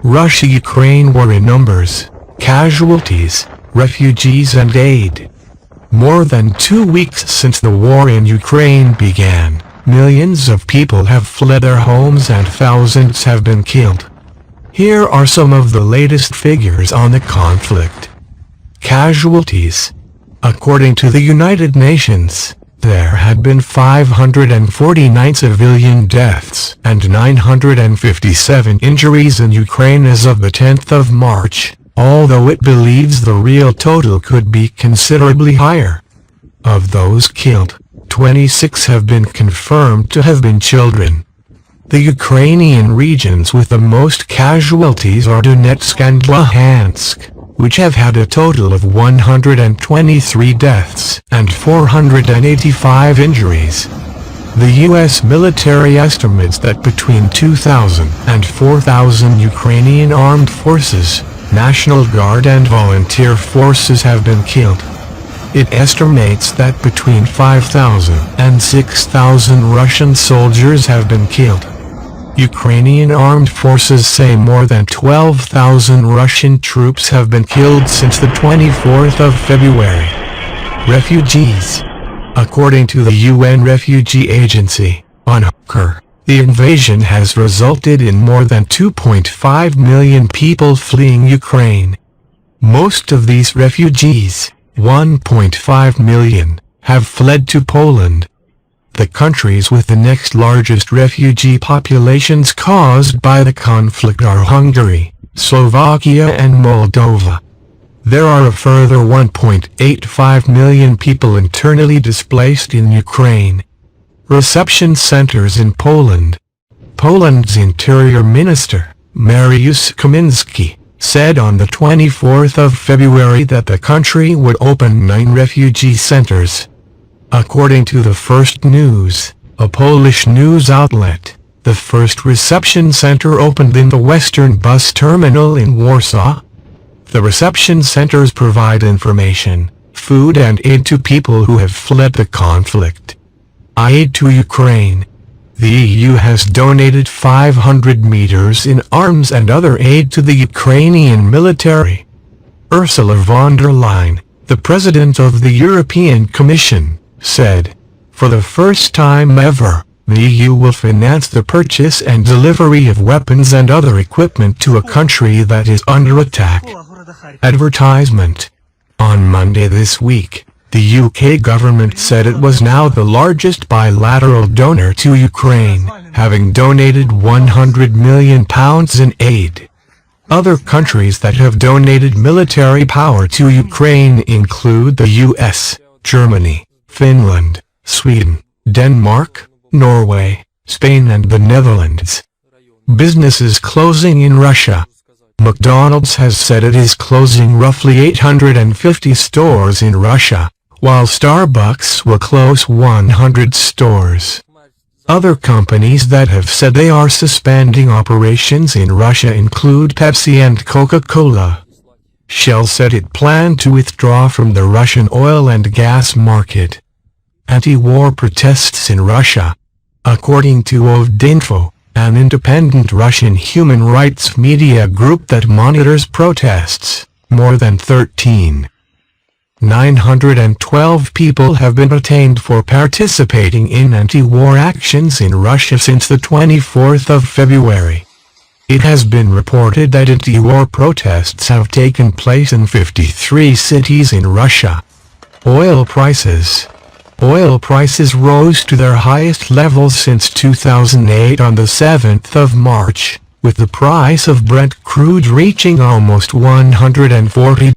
Russia-Ukraine war in numbers, casualties, refugees and aid. More than 2 weeks since the war in Ukraine began, millions of people have fled their homes and thousands have been killed. Here are some of the latest figures on the conflict. Casualties. According to the United Nations, there had been 549 civilian deaths and 957 injuries in Ukraine as of the 10th of March, although it believes the real total could be considerably higher. Of those killed, 26 have been confirmed to have been children. The Ukrainian regions with the most casualties are Donetsk and Luhansk, which have had a total of 123 deaths and 485 injuries. The U.S. military estimates that between 2,000 and 4,000 Ukrainian armed forces, National Guard and volunteer forces have been killed. It estimates that between 5,000 and 6,000 Russian soldiers have been killed. Ukrainian armed forces say more than 12,000 Russian troops have been killed since the 24th of February. Refugees. According to the UN Refugee Agency, UNHCR, the invasion has resulted in more than 2.5 million people fleeing Ukraine. Most of these refugees, 1.5 million, have fled to Poland. The countries with the next largest refugee populations caused by the conflict are Hungary, Slovakia and Moldova. There are a further 1.85 million people internally displaced in Ukraine. Reception centers in Poland. Poland's Interior Minister, Mariusz Kaminski, said on the 24th of February that the country would open 9 refugee centers. According to the First News, a Polish news outlet, the first reception center opened in the Western Bus Terminal in Warsaw. The reception centers provide information, food and aid to people who have fled the conflict. Aid to Ukraine. The EU has donated 500 meters in arms and other aid to the Ukrainian military. Ursula von der Leyen, the President of the European Commission, said, "For the first time ever, the EU will finance the purchase and delivery of weapons and other equipment to a country that is under attack." Advertisement. On Monday this week, the UK government said it was now the largest bilateral donor to Ukraine, having donated £100 million in aid. Other countries that have donated military power to Ukraine include the US, Germany, Finland, Sweden, Denmark, Norway, Spain and the Netherlands. Businesses closing in Russia. McDonald's has said it is closing roughly 850 stores in Russia, while Starbucks will close 100 stores. Other companies that have said they are suspending operations in Russia include Pepsi and Coca-Cola. Shell said it planned to withdraw from the Russian oil and gas market. Anti-war protests in Russia. According to Ovdinfo, an independent Russian human rights media group that monitors protests, more than 912 people have been detained for participating in anti-war actions in Russia since the 24th of February. It has been reported that anti-war protests have taken place in 53 cities in Russia. Oil prices. Oil prices rose to their highest levels since 2008 on the 7th of March, with the price of Brent crude reaching almost $140